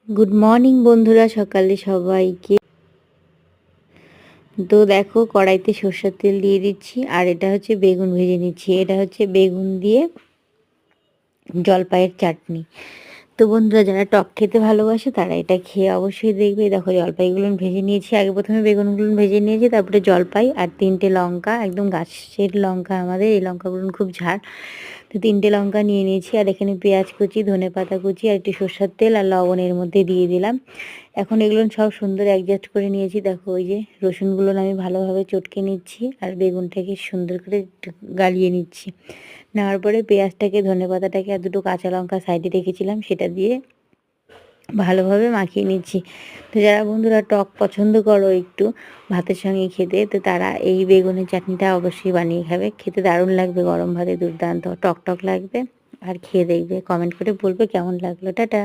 Good morning বন্ধুরা, সকালে সবাইকে। তো দেখো, কড়াইতে সরষের তেল দিয়ে দিচ্ছি, আর এটা হচ্ছে বেগুন ভেজে নিচ্ছি। এটা হচ্ছে বেগুন দিয়ে জলপাইয়ের চাটনি। তো বন্ধুরা, যারা টক খেতে ভালোবাসে তারা এটা খেয়ে অবশ্যই দেখবে। দেখো, জলপাইগুলো ভেজে নিয়েছি, আগে প্রথমে বেগুনগুলো ভেজে নিয়েছি, তারপরে জলপাই আর 3টে লঙ্কা, একদম গাছের লঙ্কা আমাদের, এই লঙ্কাগুলো খুব ঝাল। তো 3টে লঙ্কা নিয়ে নিয়েছি, আর এখানে পেঁয়াজ কুচি, ধনেপাতা কুচি আর একটু সরষের তেল আর লবণের মধ্যে দিয়ে দিলাম। এখন এগুলো সব সুন্দর অ্যাডজাস্ট করে নিয়েছি। দেখো, ওই যে রসুনগুলো আমি ভালোভাবে চটকে নিচ্ছি, আর বেগুনটাকে সুন্দর করে একটু গালিয়ে নিচ্ছি। নেওয়ার পরে পেঁয়াজটাকে, ধনেপাতাটাকে আর 2টো কাঁচা লঙ্কা সাইডে রেখেছিলাম, সেটা দিয়ে ভালোভাবে মাখিয়ে নিচ্ছি। তো যারা বন্ধুরা টক পছন্দ করো একটু ভাতের সঙ্গে খেতে, তো তারা এই বেগুনের চাটনিটা অবশ্যই বানিয়ে খাবে। খেতে দারুণ লাগবে, গরম ভাতে দুর্দান্ত টক টক লাগবে। আর খেয়ে দেখবে, কমেন্ট করে বলবে কেমন লাগলো। টাটা।